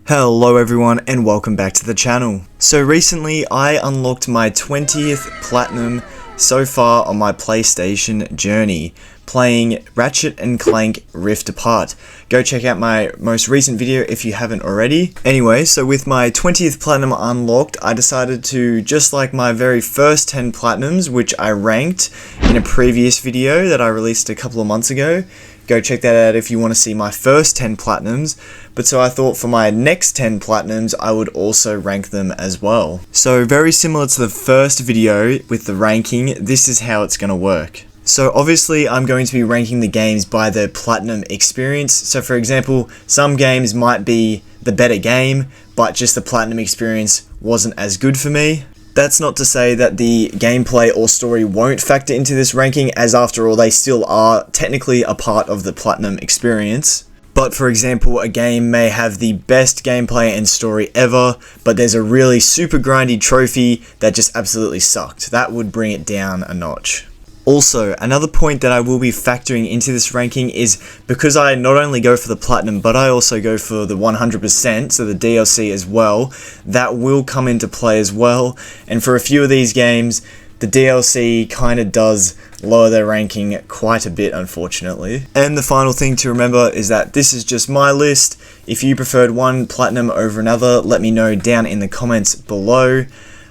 Hello everyone and welcome back to the channel. So recently I unlocked my 20th platinum so far on my PlayStation journey, playing Ratchet & Clank Rift Apart. Go check out my most recent video if you haven't already. Anyway, so with my 20th platinum unlocked, I decided to, just like my very first 10 platinums, which I ranked in a previous video that I released a couple of months ago. Go check that out if you want to see my first 10 platinums. But so I thought for my next 10 platinums, I would also rank them as well. So very similar to the first video with the ranking, this is how it's going to work. So obviously I'm going to be ranking the games by the platinum experience. So for example, some games might be the better game, but just the platinum experience wasn't as good for me. That's not to say that the gameplay or story won't factor into this ranking, as after all they still are technically a part of the platinum experience. But for example, a game may have the best gameplay and story ever, but there's a really super grindy trophy that just absolutely sucked. That would bring it down a notch. Also, another point that I will be factoring into this ranking is because I not only go for the platinum, but I also go for the 100%, so the DLC as well, that will come into play as well. And for a few of these games, the DLC kind of does lower their ranking quite a bit, unfortunately. And the final thing to remember is that this is just my list. If you preferred one platinum over another, let me know down in the comments below.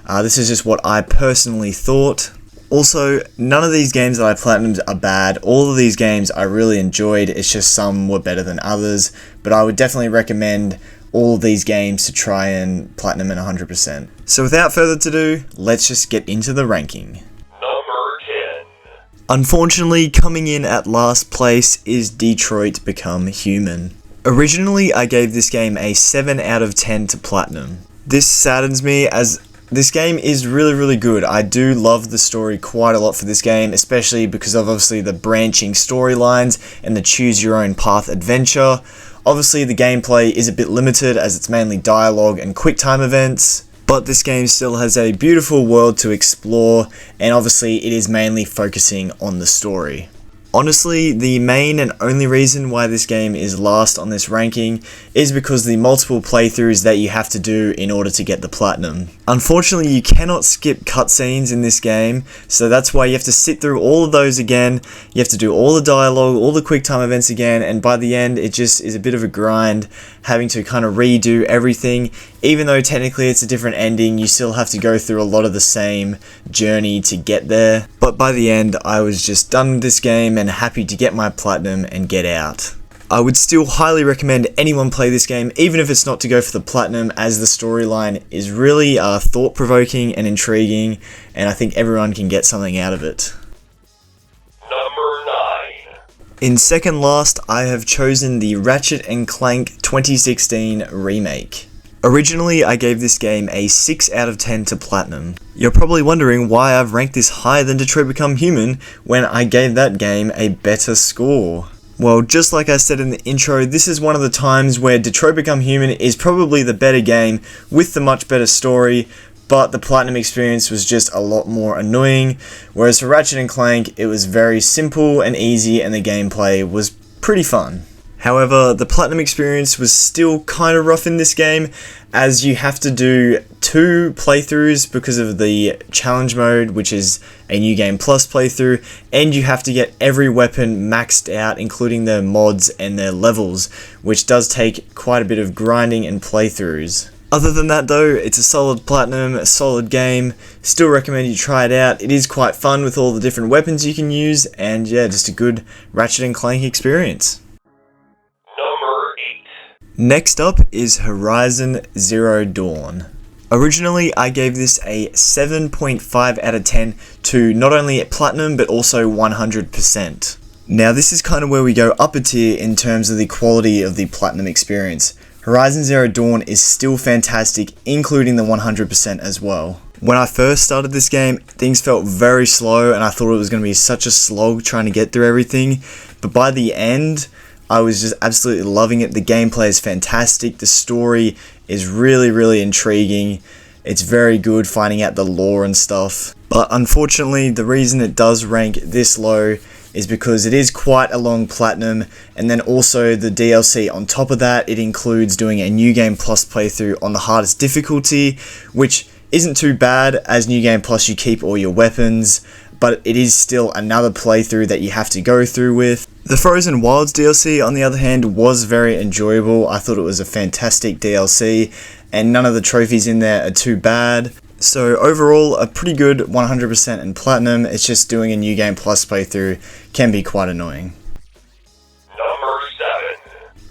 This is just what I personally thought. Also, none of these games that I platinumed are bad. All of these games I really enjoyed. It's just some were better than others. But I would definitely recommend all of these games to try and platinum in 100%. So without further ado, let's just get into the ranking. Number 10. Unfortunately, coming in at last place is Detroit Become Human. Originally, I gave this game a 7 out of 10 to platinum. This saddens me as this game is really good. I do love the story quite a lot for this game, especially because of obviously the branching storylines and the choose your own path adventure. Obviously the gameplay is a bit limited as it's mainly dialogue and quick time events, but this game still has a beautiful world to explore, and obviously it is mainly focusing on the story. Honestly, the main and only reason why this game is last on this ranking is because the multiple playthroughs that you have to do in order to get the platinum. Unfortunately, you cannot skip cutscenes in this game, so that's why you have to sit through all of those again. You have to do all the dialogue, all the quick time events again, and by the end it just is a bit of a grind, having to kind of redo everything. Even though technically it's a different ending, you still have to go through a lot of the same journey to get there. But by the end, I was just done with this game and happy to get my platinum and get out. I would still highly recommend anyone play this game, even if it's not to go for the platinum, as the storyline is really thought-provoking and intriguing, and I think everyone can get something out of it. Number 9. In second last, I have chosen the Ratchet & Clank 2016 remake. Originally, I gave this game a 6 out of 10 to platinum. You're probably wondering why I've ranked this higher than Detroit Become Human when I gave that game a better score. Well, just like I said in the intro, this is one of the times where Detroit Become Human is probably the better game with the much better story, but the platinum experience was just a lot more annoying, whereas for Ratchet & Clank, it was very simple and easy and the gameplay was pretty fun. However, the platinum experience was still kind of rough in this game, as you have to do 2 playthroughs because of the challenge mode, which is a New Game Plus playthrough, and you have to get every weapon maxed out, including their mods and their levels, which does take quite a bit of grinding and playthroughs. Other than that though, it's a solid platinum, a solid game. Still recommend you try it out. It is quite fun with all the different weapons you can use, and yeah, just a good Ratchet & Clank experience. Next up is Horizon Zero Dawn. Originally, I gave this a 7.5 out of 10 to not only platinum but also 100%. Now this is kind of where we go up a tier in terms of the quality of the platinum experience. Horizon Zero Dawn is still fantastic, including the 100% as well. When I first started this game, things felt very slow and I thought it was going to be such a slog trying to get through everything, but by the end, I was just absolutely loving it. The gameplay is fantastic. The story is really intriguing. It's very good finding out the lore and stuff. But unfortunately, the reason it does rank this low is because it is quite a long platinum, and then also the DLC on top of that, it includes doing a New Game Plus playthrough on the hardest difficulty, which isn't too bad. As New Game Plus you keep all your weapons, but it is still another playthrough that you have to go through with. The Frozen Wilds DLC, on the other hand, was very enjoyable. I thought it was a fantastic DLC, and none of the trophies in there are too bad. So overall, a pretty good 100% in Platinum. It's just doing a New Game Plus playthrough can be quite annoying. Number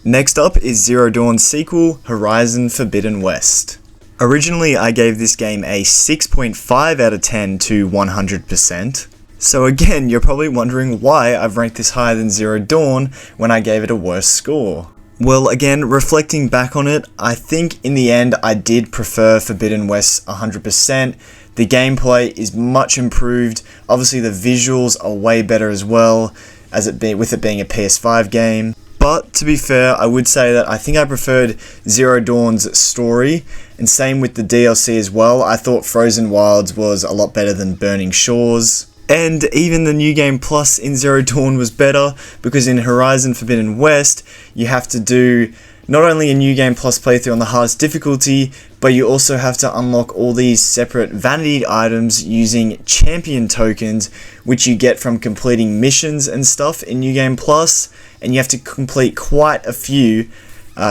7. Next up is Zero Dawn's sequel, Horizon Forbidden West. Originally, I gave this game a 6.5 out of 10 to 100%. So again, you're probably wondering why I've ranked this higher than Zero Dawn when I gave it a worse score. Well, again, reflecting back on it, I think in the end I did prefer Forbidden West 100%. The gameplay is much improved. Obviously the visuals are way better as well, with it being a PS5 game. But to be fair, I would say that I think I preferred Zero Dawn's story, and same with the DLC as well. I thought Frozen Wilds was a lot better than Burning Shores. And even the New Game Plus in Zero Dawn was better, because in Horizon Forbidden West, you have to do not only a New Game Plus playthrough on the hardest difficulty, but you also have to unlock all these separate vanity items using champion tokens, which you get from completing missions and stuff in New Game Plus, and you have to complete quite a few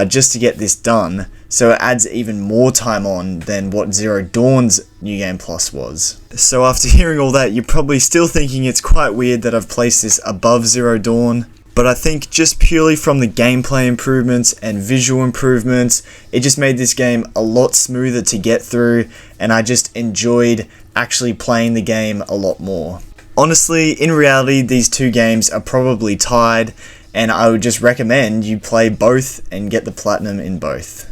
just to get this done. So it adds even more time on than what Zero Dawn's New Game Plus was. So after hearing all that, you're probably still thinking it's quite weird that I've placed this above Zero Dawn. But I think just purely from the gameplay improvements and visual improvements, it just made this game a lot smoother to get through, and I just enjoyed actually playing the game a lot more. Honestly, in reality, these two games are probably tied, and I would just recommend you play both and get the platinum in both.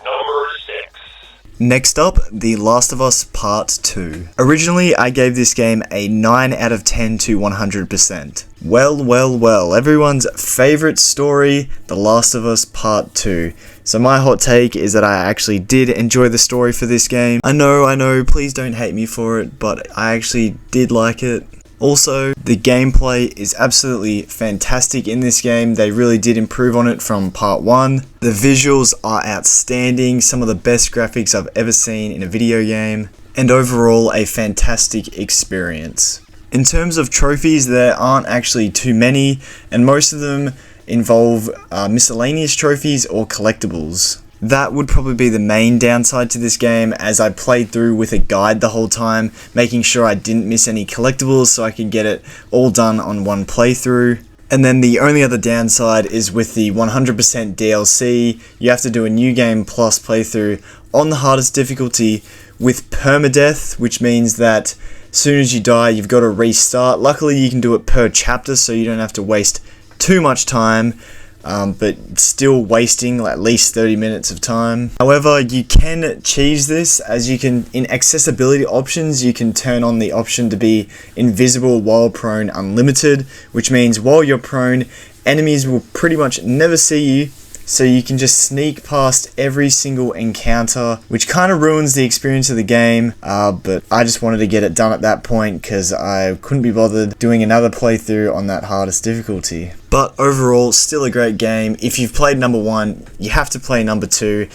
Number 6. Next up, The Last of Us Part 2. Originally, I gave this game a 9 out of 10 to 100%. Well, everyone's favourite story, The Last of Us Part 2. So my hot take is that I actually did enjoy the story for this game. I know, please don't hate me for it, but I actually did like it. Also, the gameplay is absolutely fantastic in this game. They really did improve on it from part 1. The visuals are outstanding, some of the best graphics I've ever seen in a video game, and overall a fantastic experience. In terms of trophies, there aren't actually too many, and most of them involve miscellaneous trophies or collectibles. That would probably be the main downside to this game, as I played through with a guide the whole time, making sure I didn't miss any collectibles so I could get it all done on one playthrough. And then the only other downside is with the 100% DLC, you have to do a New Game Plus playthrough on the hardest difficulty with permadeath, which means that as soon as you die, you've got to restart. Luckily, you can do it per chapter, so you don't have to waste too much time. But still wasting at least 30 minutes of time. However, you can cheese this, as you can, in accessibility options, you can turn on the option to be invisible while prone unlimited, which means while you're prone, enemies will pretty much never see you, so you can just sneak past every single encounter, which kind of ruins the experience of the game, but I just wanted to get it done at that point because I couldn't be bothered doing another playthrough on that hardest difficulty. But overall, still a great game. If you've played number 1, you have to play number 2,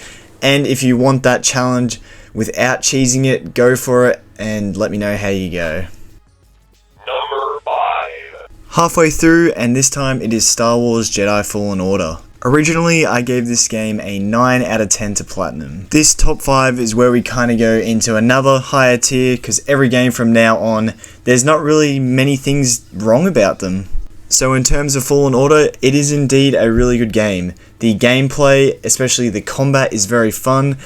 and if you want that challenge without cheesing it, go for it and let me know how you go. Number 5. Halfway through, and this time it is Star Wars Jedi Fallen Order. Originally, I gave this game a 9 out of 10 to Platinum. This top 5 is where we kind of go into another higher tier, because every game from now on, there's not really many things wrong about them. So in terms of Fallen Order, it is indeed a really good game. The gameplay, especially the combat, is very fun.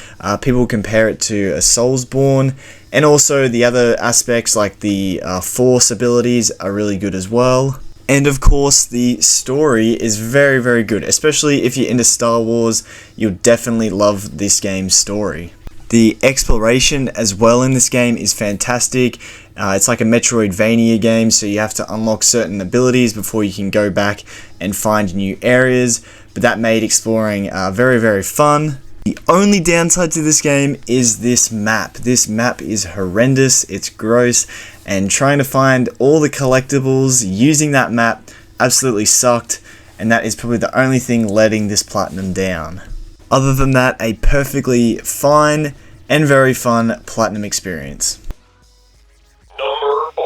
People compare it to a Soulsborne, and also the other aspects like the Force abilities are really good as well. And of course, the story is very, very good. Especially if you're into Star Wars, you'll definitely love this game's story. The exploration as well in this game is fantastic. It's like a Metroidvania game, so you have to unlock certain abilities before you can go back and find new areas. But that made exploring very, very fun. The only downside to this game is this map. This map is horrendous, it's gross, and trying to find all the collectibles using that map absolutely sucked, and that is probably the only thing letting this platinum down. Other than that, a perfectly fine and very fun platinum experience. Number 4.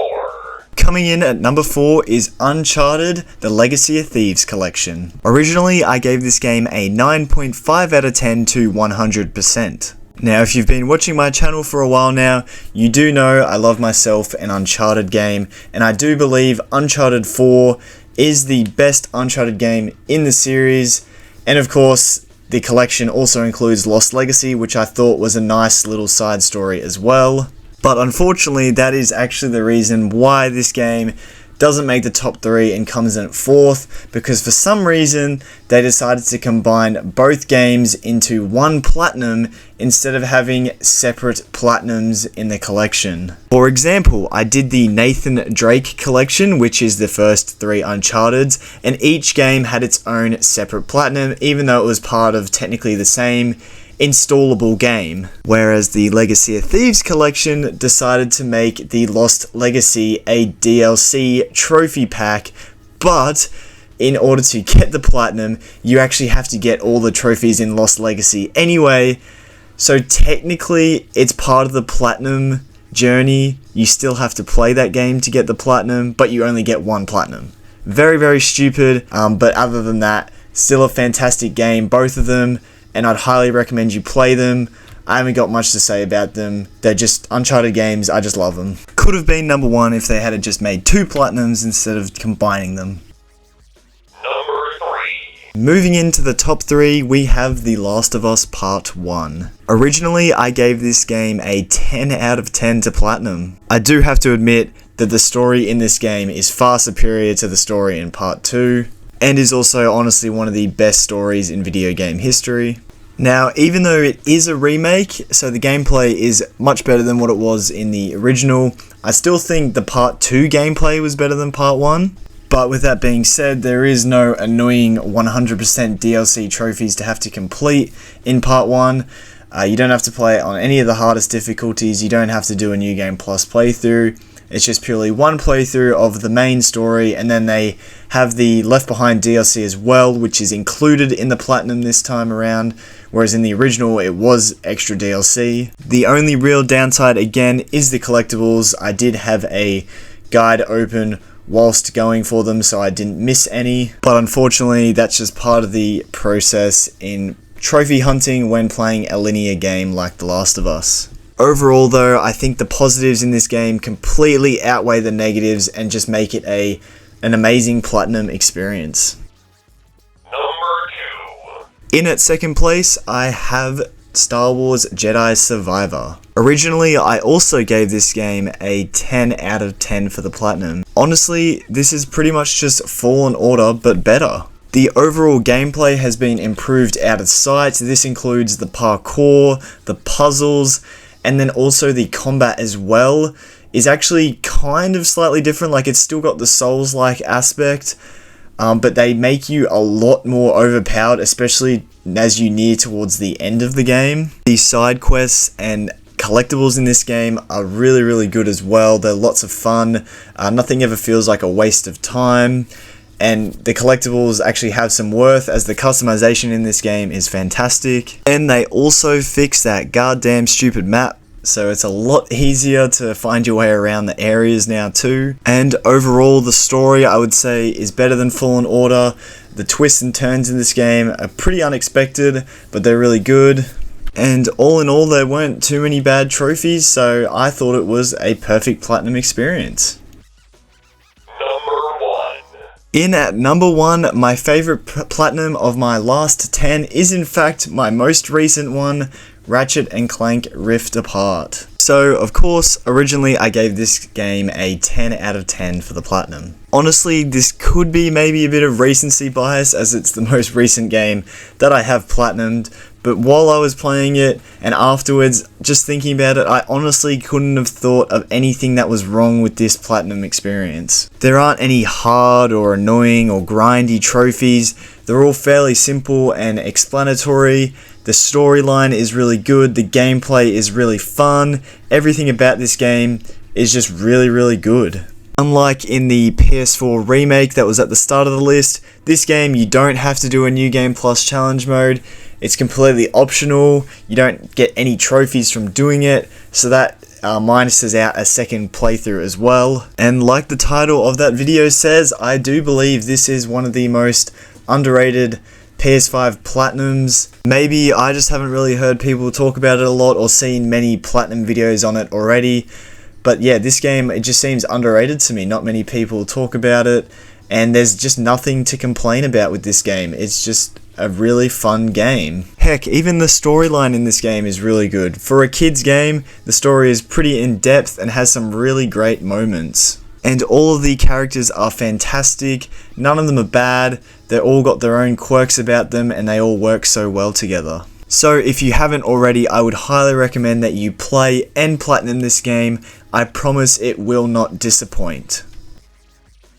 Coming in at number 4 is Uncharted: The Legacy of Thieves Collection. Originally, I gave this game a 9.5 out of 10 to 100%. Now, if you've been watching my channel for a while now, you do know I love myself an Uncharted game, and I do believe Uncharted 4 is the best Uncharted game in the series, and of course, the collection also includes Lost Legacy, which I thought was a nice little side story as well. But unfortunately, that is actually the reason why this game doesn't make the top 3 and comes in at 4th, because for some reason they decided to combine both games into one platinum instead of having separate platinums in the collection. For example, I did the Nathan Drake collection, which is the first 3 Uncharted's, and each game had its own separate platinum, even though it was part of technically the same installable game. Whereas the Legacy of Thieves collection decided to make the Lost Legacy a DLC trophy pack, but in order to get the platinum, you actually have to get all the trophies in Lost Legacy anyway, so technically it's part of the platinum journey. You still have to play that game to get the platinum, but you only get 1 platinum. Very, very stupid, but other than that, still a fantastic game, both of them, and I'd highly recommend you play them. I haven't got much to say about them. They're just Uncharted games, I just love them. Could have been number 1 if they had just made 2 platinums instead of combining them. Number 3. Moving into the top 3, we have The Last of Us Part 1. Originally, I gave this game a 10 out of 10 to platinum. I do have to admit that the story in this game is far superior to the story in Part 2, and is also honestly one of the best stories in video game history. Now, even though it is a remake, so the gameplay is much better than what it was in the original, I still think the Part 2 gameplay was better than Part 1. But with that being said, there is no annoying 100% DLC trophies to have to complete in Part 1. You don't have to play it on any of the hardest difficulties, you don't have to do a New Game Plus playthrough. It's just purely one playthrough of the main story, and then they have the Left Behind DLC as well, which is included in the Platinum this time around, whereas in the original it was extra DLC. The only real downside again is the collectibles. I did have a guide open whilst going for them, so I didn't miss any, but unfortunately that's just part of the process in trophy hunting when playing a linear game like The Last of Us. Overall though, I think the positives in this game completely outweigh the negatives and just make it an amazing platinum experience. Number 2. In at second place, I have Star Wars Jedi Survivor. Originally, I also gave this game a 10 out of 10 for the platinum. Honestly, this is pretty much just Fallen Order, but better. The overall gameplay has been improved out of sight. This includes the parkour, the puzzles, and then also the combat as well is actually kind of slightly different. Like, it's still got the Souls-like aspect, but they make you a lot more overpowered, especially as you near towards the end of the game. The side quests and collectibles in this game are really, really good as well. They're lots of fun. Nothing ever feels like a waste of time. And the collectibles actually have some worth, as the customization in this game is fantastic. And they also fixed that goddamn stupid map, so it's a lot easier to find your way around the areas now too. And overall, the story, I would say, is better than Fallen Order. The twists and turns in this game are pretty unexpected, but they're really good. And all in all, there weren't too many bad trophies, so I thought it was a perfect platinum experience. In at number 1, my favorite platinum of my last 10 is in fact my most recent one, Ratchet & Clank Rift Apart. So, of course, originally I gave this game a 10 out of 10 for the platinum. Honestly, this could be maybe a bit of recency bias, as it's the most recent game that I have platinumed, but while I was playing it and afterwards, just thinking about it, I honestly couldn't have thought of anything that was wrong with this platinum experience. There aren't any hard or annoying or grindy trophies. They're all fairly simple and explanatory. The storyline is really good, the gameplay is really fun, everything about this game is just really good. Unlike in the PS4 remake that was at the start of the list, this game you don't have to do a New Game Plus challenge mode. It's completely optional, you don't get any trophies from doing it, so that minuses out a second playthrough as well. And like the title of that video says, I do believe this is one of the most underrated PS5 Platinums. Maybe I just haven't really heard people talk about it a lot or seen many Platinum videos on it already. But yeah, this game, it just seems underrated to me. Not many people talk about it, and there's just nothing to complain about with this game. It's just a really fun game. Heck, even the storyline in this game is really good. For a kid's game, the story is pretty in-depth and has some really great moments. And all of the characters are fantastic, none of them are bad, they've all got their own quirks about them and they all work so well together. So if you haven't already, I would highly recommend that you play and platinum this game. I promise it will not disappoint.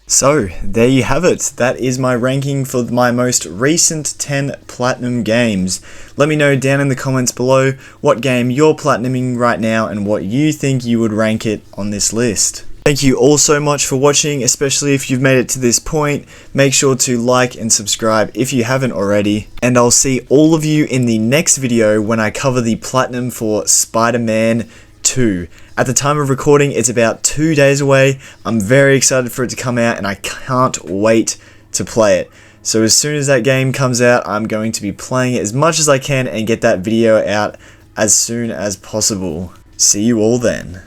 So, there you have it. That is my ranking for my most recent 10 Platinum games. Let me know down in the comments below what game you're platinuming right now and what you think you would rank it on this list. Thank you all so much for watching, especially if you've made it to this point. Make sure to like and subscribe if you haven't already. And I'll see all of you in the next video when I cover the Platinum for Spider-Man 2. At the time of recording, it's about 2 days away. I'm very excited for it to come out and I can't wait to play it. So as soon as that game comes out, I'm going to be playing it as much as I can and get that video out as soon as possible. See you all then.